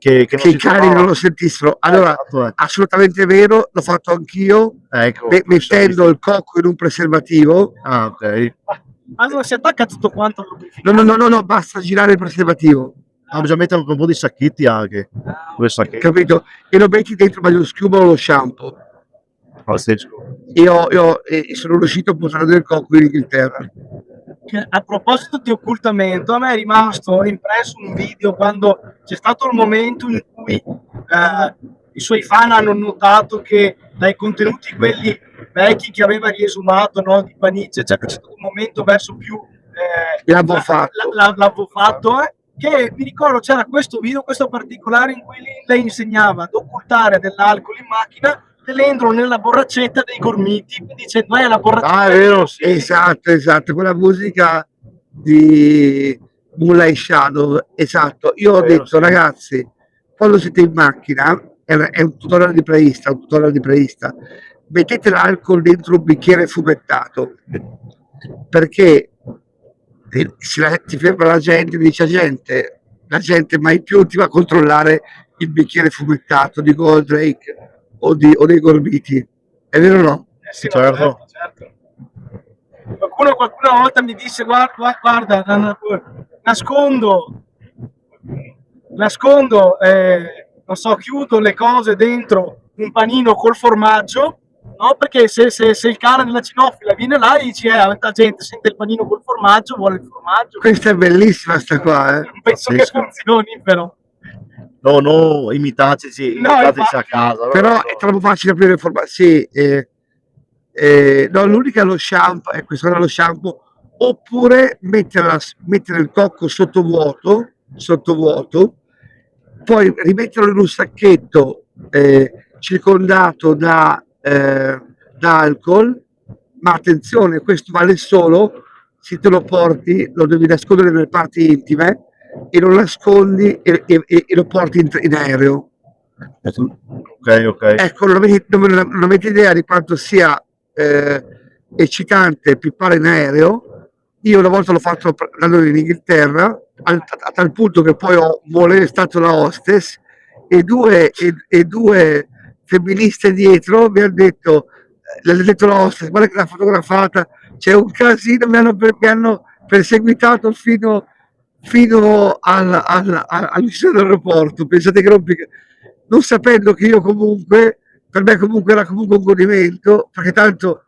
i cani non lo sentissero. Allora, esatto. assolutamente vero, l'ho fatto anch'io, Ecco, mettendo il cocco in un preservativo. Ah, ok. Allora si attacca tutto quanto. No, basta girare il preservativo. Bisogna mettere un po' di sacchetti anche. Capito? E lo metti dentro il bagno schiuma o lo shampoo. Io sono riuscito a portare del cocco in Inghilterra. A proposito di occultamento, a me è rimasto impresso un video quando c'è stato il momento in cui i suoi fan hanno notato che dai contenuti quelli vecchi che aveva riesumato, no, di Panice, c'è stato un momento verso più l'avevo fatto, che mi ricordo c'era questo video, questo particolare in cui lei insegnava ad occultare dell'alcol in macchina tenendolo nella borraccetta dei gormiti, dicendo vai alla borraccetta. È vero, sì. Esatto, quella musica di Moonlight Shadow, esatto. Io ho detto, ragazzi, quando siete in macchina, è un tutorial di preista, mettete l'alcol dentro un bicchiere fumettato, perché ti ferma la gente, dice la gente mai più ti va a controllare il bicchiere fumettato di Goldrake o dei Gorbiti. È vero o no? Sì, no, Certo. certo. Qualcuno una volta mi disse: guarda, nascondo, non so, chiudo le cose dentro un panino col formaggio, no? Perché se il cane della cinofila viene là e dici, la gente sente il panino col formaggio, vuole il formaggio. Questa è bellissima sta qua, Non penso che Pazzesco. funzioni, però. No, imitateci a infatti. casa. Però è troppo facile aprire il formaggio. Sì, no, l'unica è lo shampoo, questo era lo shampoo, oppure mettere il cocco sottovuoto, poi rimetterlo in un sacchetto circondato da alcol, ma attenzione, questo vale solo se te lo porti, lo devi nascondere nelle parti intime e lo nascondi e lo porti in aereo. Ok. Ecco, non avete idea di quanto sia eccitante pippare in aereo. Io una volta l'ho fatto andando in Inghilterra, a tal punto che poi ho molestato la hostess e due femministe dietro mi hanno detto, le ha detto la hostess, guarda che l'ha fotografata, c'è un casino, mi hanno perseguitato fino all'uscita dell'aeroporto. Pensate che non sapendo che io comunque, per me comunque era comunque un godimento, perché tanto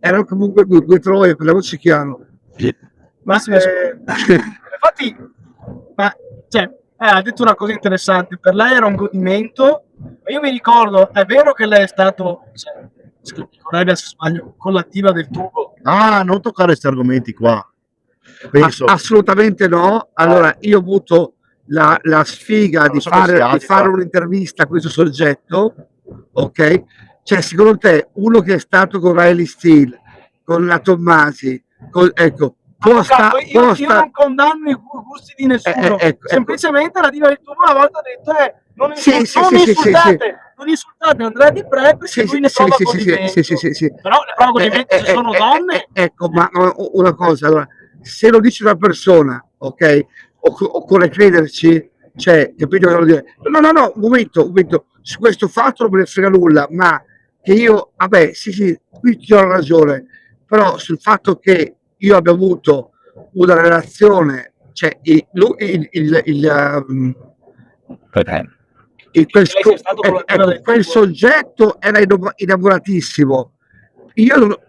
erano comunque due troie, parliamoci chiaro. Ma infatti, ha detto una cosa interessante, per lei era un godimento, ma io mi ricordo, è vero che lei è stato, corregga se sbaglio, con l'attiva del tubo. Non toccare questi argomenti qua. Penso. Assolutamente no. Allora, io ho avuto la sfiga di fare un'intervista a questo soggetto, ok? Cioè, secondo te, uno che è stato con Riley Steele, con la Tommasi, ecco, io non condanno i gusti di nessuno, semplicemente la diva del tubo una volta ha detto non insultate Andrea Di Pre perché lui ne prova godimento. Però ne prova godimento se sono donne. Ecco, ma una cosa, allora, se lo dice una persona, ok, occorre crederci, cioè, capito cosa vuol dire? No, un momento, su questo fatto non me ne frega nulla, ma che io, vabbè, sì, qui ti ho ragione, però sul fatto che io abbia avuto una relazione, cioè quel soggetto era innamoratissimo.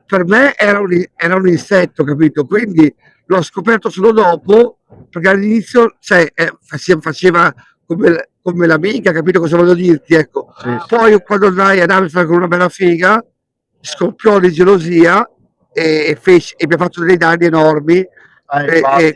Per me era un insetto, capito? Quindi l'ho scoperto solo dopo, perché all'inizio faceva come l'amica, capito cosa voglio dirti? Ecco. Sì. Poi quando andai ad Amsterdam con una bella figa, scoppiò di gelosia e mi ha fatto dei danni enormi,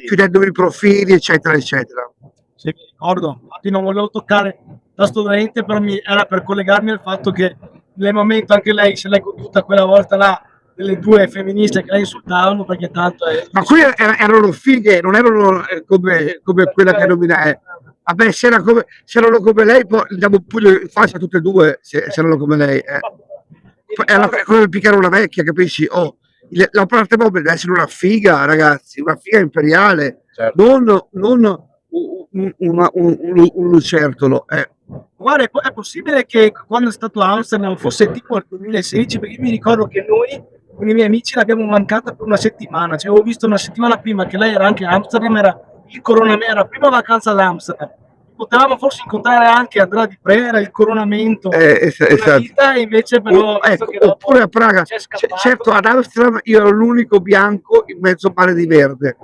chiudendo i profili, eccetera, eccetera. Sì, mi ricordo, infatti non volevo toccare tasto dolente, però era per collegarmi al fatto che nel momento anche lei se l'è goduta quella volta là delle due femministe che la insultavano, perché tanto ma qui erano fighe, non erano come quella che nominai. Vabbè, se erano come lei, poi diamo un pugno in faccia a tutte e due, se erano come lei. Era come piccare una vecchia, capisci? La parte mobile deve essere una figa, ragazzi, una figa imperiale, certo. non un lucertolo. Guarda, è possibile che quando è stato a Amsterdam fosse tipo il 2016, perché io mi ricordo che noi con i miei amici l'abbiamo mancata per una settimana, cioè avevo visto una settimana prima che lei era anche a Amsterdam, era il coronamento, era la prima vacanza ad Amsterdam. Potevamo forse incontrare anche Andrea Di Pre, era il coronamento esatto. Vita, e invece però oppure a Praga, certo ad Amsterdam io ero l'unico bianco in mezzo a mare di verde.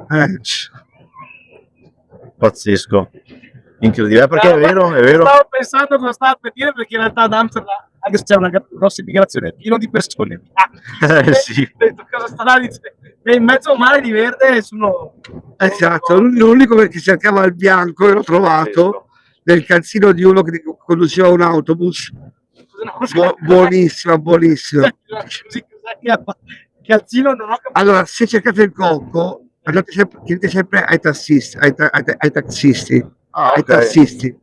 Pazzesco, incredibile, perché è vero. Stavo pensando cosa stava per dire, perché in realtà ad Amsterdam, anche se c'è una grossa immigrazione, pieno di persone, sì. cosa starà dicendo? In mezzo a un mare di verde sono... Esatto, l'unico che cercava il bianco l'ho trovato nel calzino di uno che conduceva un autobus. Buonissima. Calzino non ho capito. Allora, se cercate il cocco, chiedete sempre ai tassisti, ai tassisti.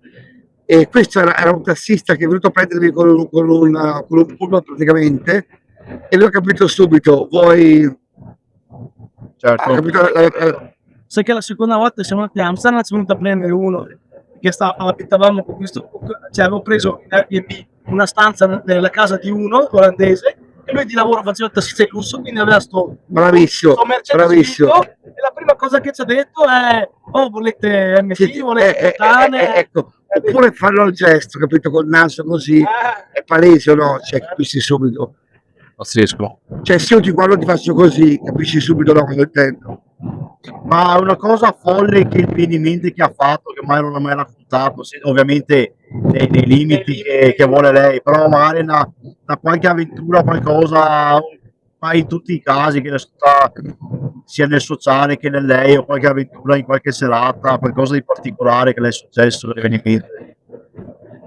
E questo era un tassista che è venuto a prendermi con un pullman praticamente, e lui ha capito subito, vuoi certo. capito? Sai che la seconda volta siamo andati a Amsterdam, ci è venuto a prendere uno che abitavamo con questo, cioè avevo preso in Airbnb una stanza nella casa di uno olandese e lui di lavoro faceva il tassista di lusso, quindi aveva Bravissimo, sto bravissimo. Mercedes e la prima cosa che ci ha detto è: oh, volete MT, Sì, volete puttane? ecco, oppure fanno il gesto, capito, col naso così, è palese o no? Cioè, capisci subito. Pazzesco. Cioè, se io ti guardo ti faccio così, capisci subito no, cosa intendo. Ma una cosa folle che il avvenimento che ha fatto, che mai non ha mai raccontato, ovviamente nei limiti che vuole lei, però magari da qualche avventura, qualcosa, ma in tutti i casi, che ne so, sia nel sociale che nel lei, o qualche avventura in qualche serata, qualcosa di particolare che le è successo nell'avvenimento.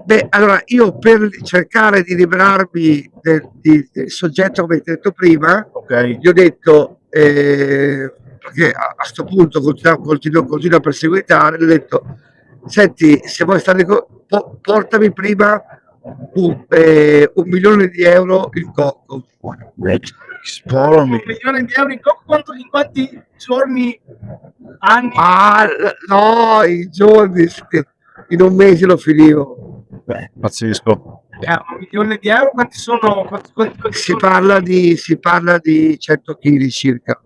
Beh, allora io per cercare di liberarmi del soggetto, come ti ho detto prima, Ok, gli ho detto, perché a questo punto continuo a perseguitare, gli ho detto, senti, se vuoi stare portami prima un 1.000.000 di euro in cocco. sforami. 1 milione di euro in cocco, in quanti giorni, anni? Ah, no, i giorni, in un mese lo finivo. Beh, pazzesco. 1 milione di euro, quanti sono? Quanti Si sono? parla di 100 kg circa.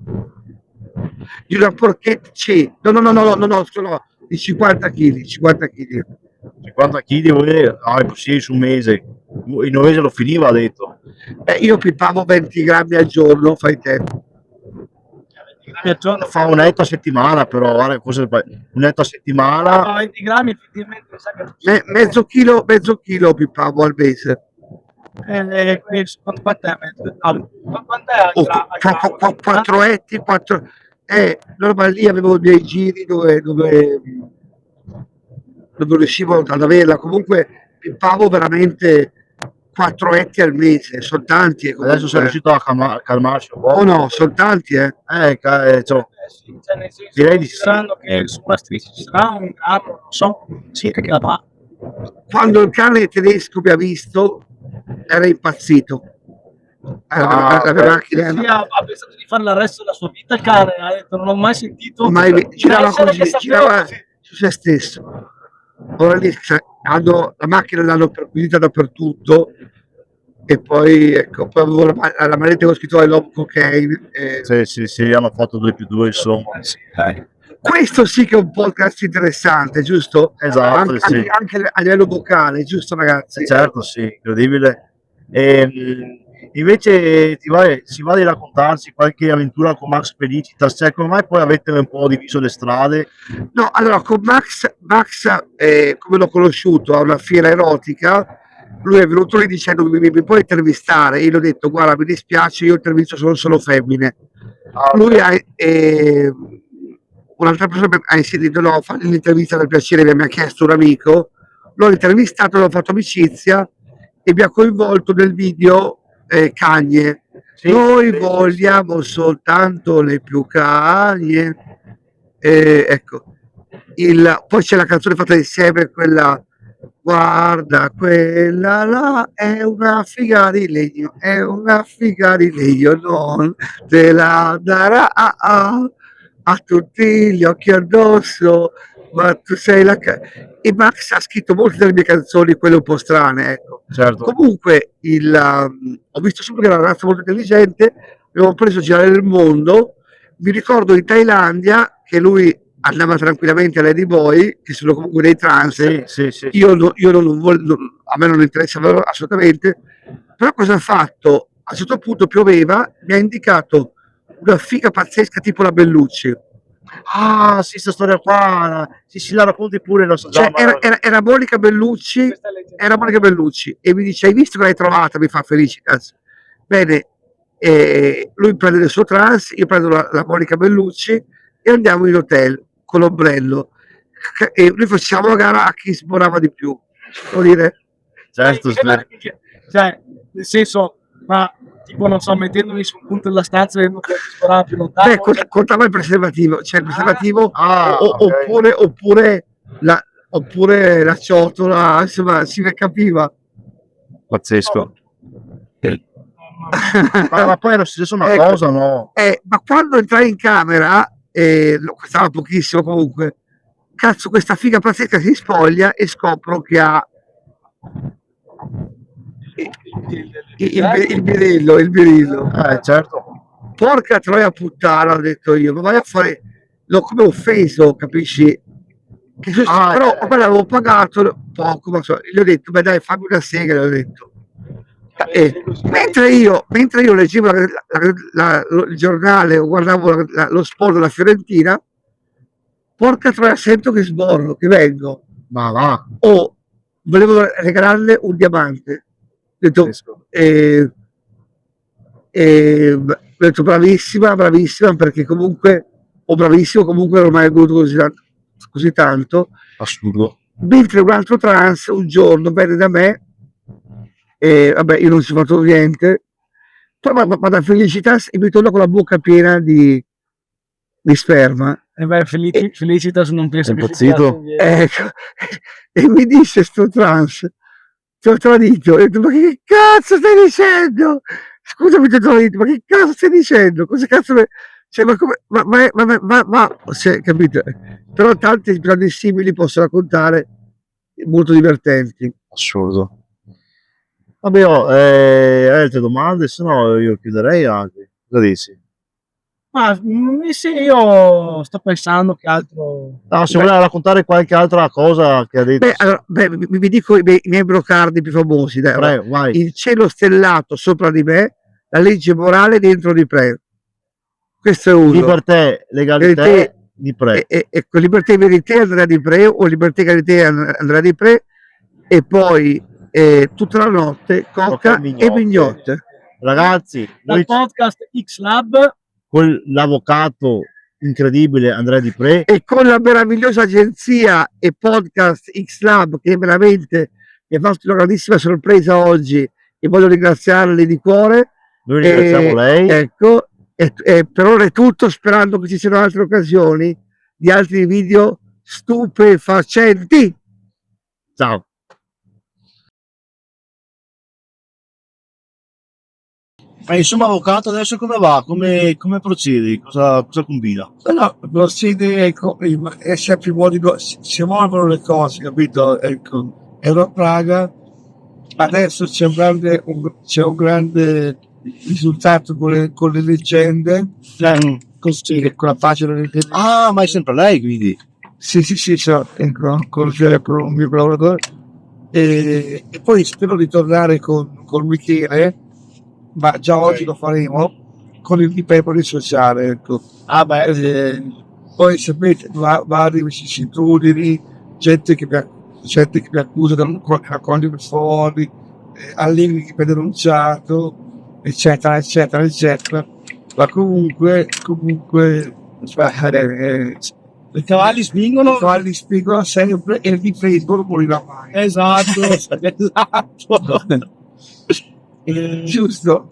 Di una porchetta, sì. No, di 50 kg, 50 kg. 50 kg, è possibile su un mese. In un mese lo finiva, ha detto. Io pippavo 20 grammi al giorno, fai te. al giorno Fa un etto a settimana, però, guarda, forse un etto a settimana. 20 grammi, effettivamente mi sa che Mezzo chilo pippavo al mese. quant'è? Quant'è a Oh, grammo? 4 etti, 4. Allora lì avevo i miei giri dove riuscivo ad averla. Comunque pippavo veramente 4 etti al mese, sono tanti. Adesso sei riuscito a calmarsi un po'. Oh no, sono tanti, cioè, Sì, cioè nel senso, direi di sì. considerando che su una striscia ci sarà un grammo, non so, circa che la fa. Quando il cane tedesco mi ha visto, era impazzito. La mia macchina Sì, ha pensato di fare l'arresto della sua vita, il cane, ha detto non ho mai sentito girava essere così, che sapeva girava così. su se stesso. Ora lì la macchina l'hanno perquisita dappertutto e poi ecco, poi avevo la maglietta con scritto I love cocaine. Sì, hanno fatto 2+2, insomma. Questo sì che è un podcast interessante, giusto? Esatto, sì. Anche a livello vocale, giusto ragazzi? Certo, sì, incredibile. Invece si va di raccontarci qualche avventura con Max Felicitas, cioè come mai poi avete un po' diviso le strade? No, allora con Max come l'ho conosciuto a una fiera erotica, lui è venuto lì dicendo mi puoi intervistare? Io gli ho detto guarda mi dispiace, io intervisto solo femmine. Lui ha, un'altra persona ha inserito no, fare l'intervista per piacere, mi ha chiesto un amico, l'ho intervistato, l'ho fatto amicizia e mi ha coinvolto nel video Cagne. Sì, Noi sì, vogliamo soltanto le più cagne. Ecco, poi c'è la canzone fatta insieme, quella guarda quella là è una figa di legno, è una figa di legno, non te la darà a tutti gli occhi addosso, ma tu sei e Max ha scritto molte delle mie canzoni, quelle un po' strane, ecco. certo. Comunque ho visto sempre che era una ragazza molto intelligente, abbiamo preso a girare il mondo. Mi ricordo in Thailandia che lui andava tranquillamente all'Eddie Boy, che sono comunque dei trans. Sì. Io non voglio, a me non interessa assolutamente, però cosa ha fatto? A un certo punto pioveva, mi ha indicato una figa pazzesca tipo la Bellucci. Ah, sì, sta storia qua, sì, la racconti pure, lo so Cioè, già, ma era Monica Bellucci, e mi dice hai visto che l'hai trovata? Mi fa Felicitas. Bene, lui prende il suo trans, io prendo la Monica Bellucci e andiamo in hotel con l'ombrello e noi facciamo la gara a chi sborava di più. Vuol dire? certo, Cioè, nel senso, ma tipo non so, mettendomi su un punto della stanza vedendo che sparava più lontano. Beh, contava il preservativo, cioè il preservativo ok. oppure la ciotola, insomma, si capiva. Pazzesco. Ma poi è lo stesso una Ecco. cosa, no? Ma quando entrai in camera, costava pochissimo comunque, cazzo questa figa pazzesca si spoglia e scopro che ha il birillo. Certo. Porca troia puttana, ho detto io, ma vai a fare, l'ho come offeso, capisci? Però poi l'avevo pagato poco, ma gli ho detto, beh dai, fammi una sega, gli ho detto. Mentre io leggevo il giornale o guardavo lo sport della Fiorentina, porca troia, sento che sborro, che vengo. Ma va. Volevo regalarle un diamante. Ho detto, ho detto bravissima, perché comunque, o bravissimo, comunque non ho mai voluto così tanto. Assurdo. Mentre un altro trans un giorno venne da me e vabbè, io non ci ho fatto niente, poi ma da felicità e mi torno con la bocca piena di sperma. E beh, Felicitas non penso che impazzito. Ecco, e mi disse sto trans, ti ho tradito. Ho detto, ma che cazzo stai dicendo? Scusami, ti ho tradito, ma che cazzo stai dicendo? Cosa cazzo cioè, ma come, cioè, capito? Però tanti episodi simili posso raccontare, molto divertenti. Assurdo. Vabbè, altre domande, se no io chiuderei anche. Cosa dici? Ma sì, io sto pensando che altro. No, se vuole raccontare qualche altra cosa che ha detto. Allora, vi dico i miei brocardi più famosi. Dai, allora, vai. Il cielo stellato sopra di me, la legge morale dentro di me. Questo è uno. Libertà, legalità di Pre. Ecco, libertà e verità Andrea Di Pre, o libertà e verità Andrea Di Pre, e poi tutta la notte coca e mignotte. Ragazzi, Dal podcast X Lab con l'avvocato incredibile Andrea Di Pre e con la meravigliosa agenzia e podcast X Lab, che veramente mi ha fatto una grandissima sorpresa oggi e voglio ringraziarli di cuore. Noi ringraziamo lei. Ecco, per ora è tutto, sperando che ci siano altre occasioni di altri video stupefacenti. Ciao. Ma insomma, avvocato, adesso come va? Come procedi? Cosa combina? No, procede, è sempre si evolvono le cose, capito? Ecco, ero a Praga, adesso c'è un grande risultato con le leggende, così, con la pagina delle leggende. Ah, ma è sempre lei, quindi? Sì, con il mio collaboratore. E poi spero di tornare con Michele, ma già oggi lo faremo, con il Pepoli sociale, ecco. Poi sapete, vari vicissitudini, gente che mi accusa di raccogliere fuori, allievi che mi ha denunciato, eccetera. Ma comunque i cavalli spingono sempre e il difensore morirà mai. Esatto.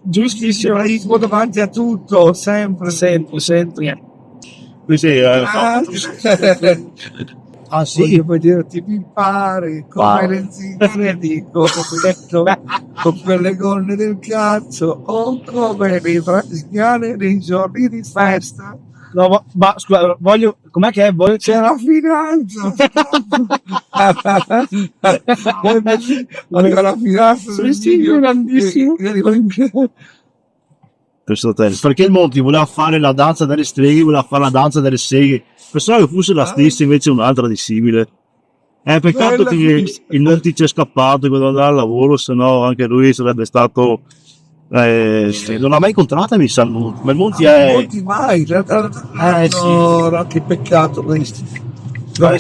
Giustissimo, davanti a tutto, sempre. Sì, Ah sì, voglio dirti, mi pare come le zingare dico con quelle gonne del cazzo, o come le brasiliane nei giorni di festa. No, ma scusa, com'è che è? C'è la finanza. Voleva la finanza. Sì, grandissimo. Perché il Monti voleva fare la danza delle streghe, voleva fare la danza delle seghe. Pensavo che fosse la stessa, invece un'altra di simile. Peccato che il Monti ci è scappato e doveva andare al lavoro, se no anche lui sarebbe stato. Non l'ha mai incontrata, mi sa, ma il Monti è. Monti mai, no, che peccato questo. No,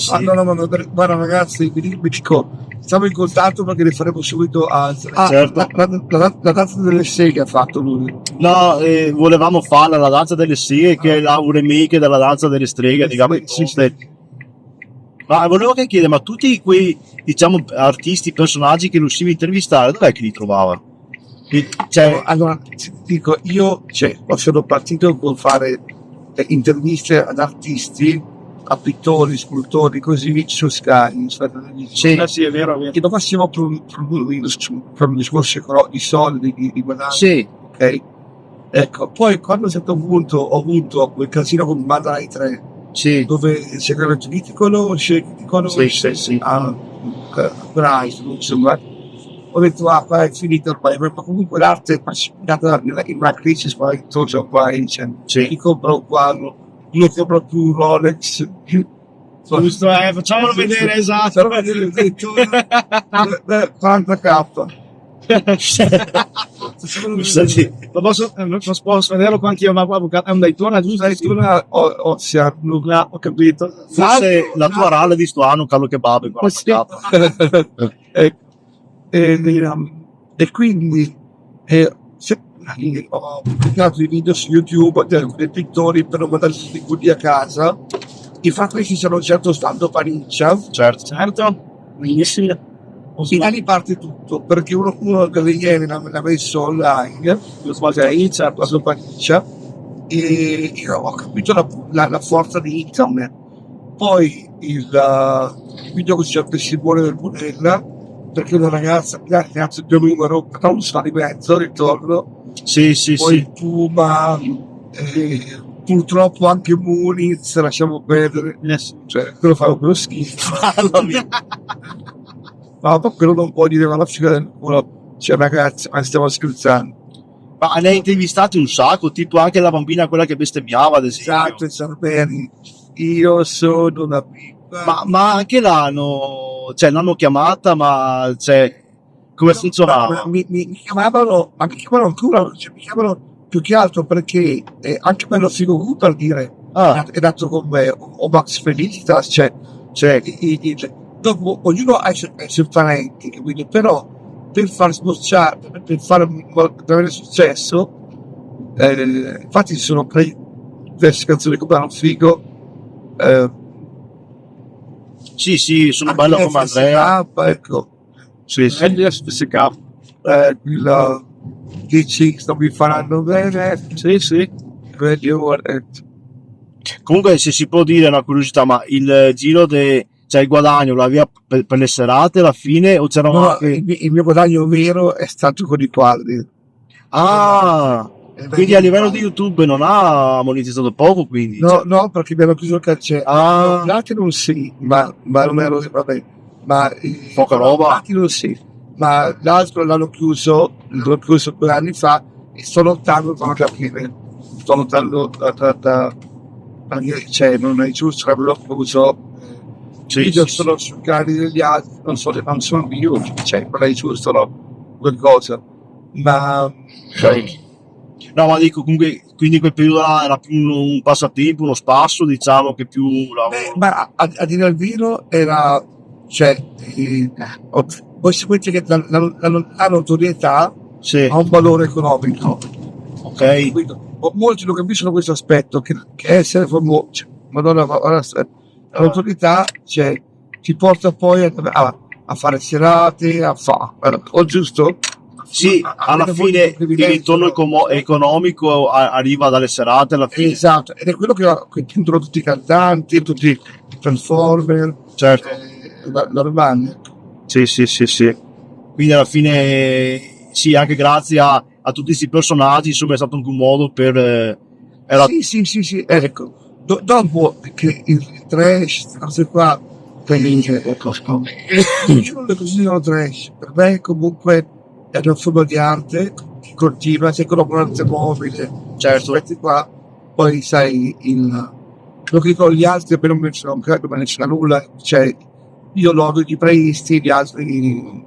guarda ragazzi, vi dico, siamo in contatto perché ne faremo subito altre. Certo. La danza delle seghe ha fatto lui. No, volevamo fare la danza delle seghe, che è un remake della danza delle streghe, diciamo. Ma volevo anche chiedere, ma tutti quei, diciamo, artisti, personaggi che riuscivi a intervistare, dov'è che li trovavano? Allora, dico, io sono partito con fare interviste ad artisti, a pittori, scultori, così su Sky. Sì, è vero. Che non facciamo per un discorso di soldi, di guadagno. Sì. ok? Ecco, poi quando a un certo punto ho avuto quel casino con Madai 3, Sì, dove secondo chi ti conosce, sì. Bryce, insomma, ho detto, ah, qua è finito ormai, ma comunque l'arte è passata in una crisi spaventosa qua, cioè, Sì. chi compra un quadro, io compro più un Rolex, Giusto, facciamolo vedere, esatto. Sarò vedere il 40k. Senti, Lo posso vederlo qua anch'io, ma avvocato, è un Daytona, giusto? Addirittura Ocean, Ho capito. forse la tua rale di sto anno, Carlo Kebab, è 40k. E quindi ho pubblicato i video su YouTube dei pittori per non mandare tutti quelli a casa. Infatti ci sono certo stato paniccia. Certo. E da lì parte tutto, perché uno delle ieri l'ha messo online, lo svolge a preso paniccia, e io ho capito la forza di internet. Poi il video che c'è il Simone del Bonella, perché una ragazza il mio numero, però non sta di mezzo, ritorno, Sì, poi il Puma, purtroppo anche Muniz, lasciamo perdere, cioè quello fa quello schifo. Ma quello non può dire alla figa del culo, cioè ragazzi, ma stiamo scherzando. Ma ne hai intervistati un sacco, tipo anche la bambina quella che bestemmiava, ad esempio. Esatto, Salveri, io sono una pippa. Ma anche l'hanno chiamata, ma cioè, come funzionava? Mi chiamavano, ma mi chiamavano ancora, cioè, mi chiamavano più che altro perché anche per lo figo per dire è nato con me, o Max Felicitas, cioè dopo ognuno ha i suoi talenti, capito? Però per far sbocciare, per avere successo, infatti ci sono diverse canzoni come un figo, Sì, sono bello come Andrea. ecco, Sì. SFSK, il DC sto mi faranno bene, Sì. Radio, Comunque, se si può dire una curiosità, ma il giro cioè il guadagno l'aveva per le serate alla fine o c'erano no, anche... il mio guadagno vero è stato con i quadri. Quindi a livello di YouTube non ha monetizzato poco, quindi. No, perché abbiamo chiuso il cancello. Platinum sì, ma non ero, vabbè, ma Poca roba. Platinum sì, ma l'altro l'ho chiuso 2 anni fa e sto lontano da capire. Sto lontano perché cioè, non è giusto che lo uso. Io sono sul cari degli altri, non sono io, cioè non è giusto qualcosa. Ma No, ma dico comunque, quindi quel periodo là era più un passatempo, uno spasso, diciamo, che più lavoro. ma a dire il vero era, cioè, voi sapete che la notorietà ha un valore economico. Ok. Molti non capiscono questo aspetto, che essere famoso, cioè, Madonna, la notorietà ti porta poi a fare serate, o giusto? Sì, alla fine il ritorno economico arriva dalle serate alla fine. Esatto, ed è quello che chiudono tutti i cantanti, tutti i performer, certo. Normale. Sì. Quindi alla fine sì, anche grazie a tutti questi personaggi, insomma, è stato anche un modo per... Sì, ecco. Dopo che il trash, cose qua, io non le considero trash, per me comunque è una forma di arte che continua, c'è con l'arte mobile, certo, questi qua, poi sai, quello che dicono gli altri per non ne c'è nulla, cioè io lodo i preisti, gli altri,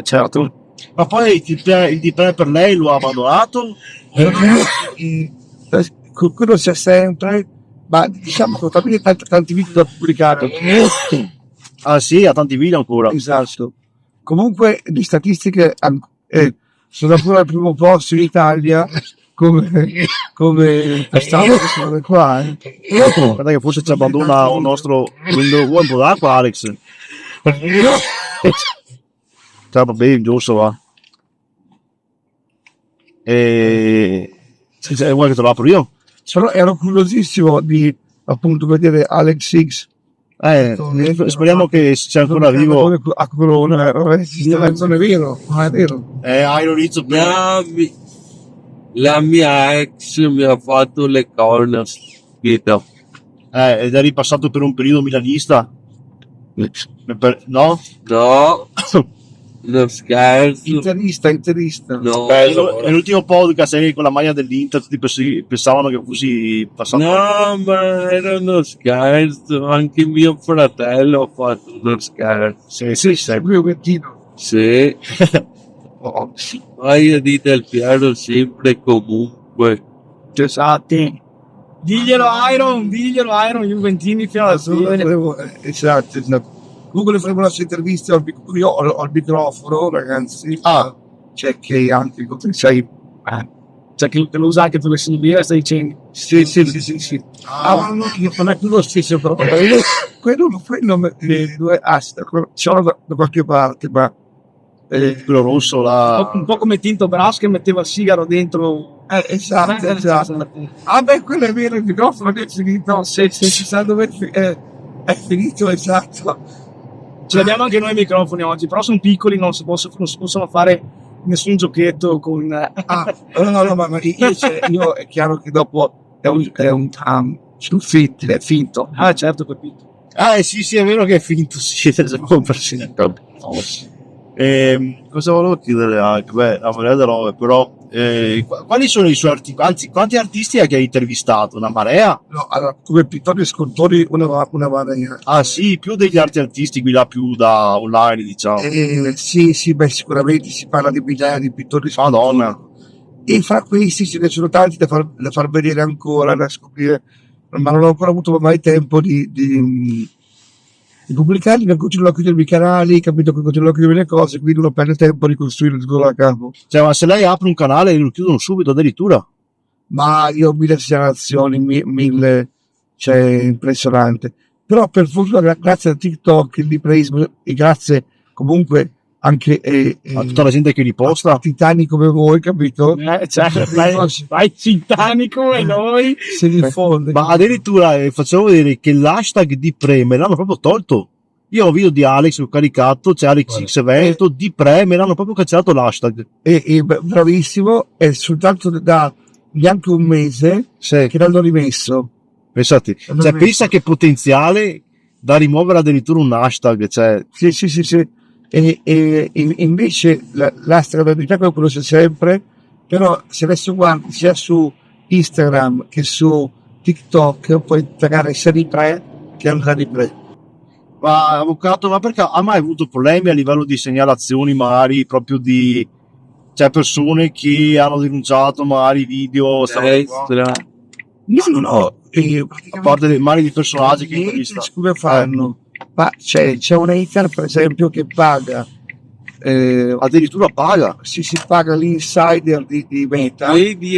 certo. Ma poi il D3 per lei lo ha abbandonato? Quello c'è sempre, ma diciamo che ho talmente tanti video da pubblicare. Ah sì, ha tanti video ancora. Esatto. Comunque le statistiche sono ancora al primo posto in Italia come sono qua. Guarda che forse ci abbandona un nostro vuoi un po' d'acqua, Alex? Ciao, vabbè, giusto va. Vuoi che te lo apro io? Ero curiosissimo di appunto vedere Alex X. Speriamo che sia ancora vivo. A Corona, non è vero, non è vero. Hai l'orizzo bravi. La mia ex mi ha fatto le corna, capito? Ed eri passato per un periodo milanista? No? No, non scherzo. Interista. No, Nell'ultimo podcast eri con la maglia dell'Inter, tutti pensavano che fossi passato. no, ma era uno scherzo. Anche mio fratello ha fatto uno scherzo. Sì, Qui Juventino. Sì, ma io di Del Piero sempre e comunque. Esatto. Diglielo Iron, Juventini fino alla fine. Esatto. Comunque faremo la sua intervista io ho il microfono, ragazzi. C'è che anche sei. Cioè che lo usa anche tu le sigle, stai dicendo. Sì. Ma non è più lo stesso proprio. Quello lo prendo due sono da qualche parte, ma Quello rosso là. Un po' come Tinto Brass che metteva il sigaro dentro. esatto. Quello è vero, il microfono è finito. Se si sa dove è finito, esatto. Ce l'abbiamo anche noi i microfoni oggi, però sono piccoli, non si possono fare nessun giochetto con. No, ma io è chiaro che dopo è un è finto. Certo, capito. Sì, è vero che è finto, sì, cosa volevo chiedere anche? Beh, la marea di robe, però quali sono i suoi artisti? Anzi, quanti artisti è che hai intervistato? Una marea? No, allora, come pittori e scultori una marea. Sì, più degli altri artisti qui là più da online, diciamo. Sì, beh, sicuramente si parla di migliaia di pittori e scultori. Madonna. E fra questi ce ne sono tanti da far vedere ancora, da scoprire, ma non ho ancora avuto mai tempo di pubblicarli, perché continuo a chiudermi i canali, capito, che continuo a chiudermi le cose, quindi non prendo tempo di costruire tutto da capo. Cioè, ma se lei apre un canale lo chiudono subito addirittura? Ma io ho 1000 segnalazioni, 1000, cioè impressionante. Però per fortuna grazie a TikTok, il ripresa e grazie comunque anche A tutta la gente che riposta? a titani come voi, capito? Vai Titanico e noi. Si diffonde. Ma addirittura facevo vedere che l'hashtag di Pre me l'hanno proprio tolto. Io ho un video di Alex che ho caricato, c'è Alex X Veneto di Pre, me l'hanno proprio cancellato l'hashtag. E bravissimo, è soltanto da neanche un mese Sì, che l'hanno rimesso. pensate, cioè pensa che potenziale da rimuovere addirittura un hashtag, cioè Sì. E invece la stradalità che lo conosce sempre, però se adesso guardi sia su Instagram che su TikTok puoi taggare sia di Pre che anche di Pre. ma avvocato, ma perché ha mai avuto problemi a livello di segnalazioni magari proprio di cioè persone che hanno denunciato magari video Destra. No, a parte le mani di personaggi che intervista come fanno? Ma c'è un hater per esempio che paga addirittura paga. si paga l'insider di Meta. Vedi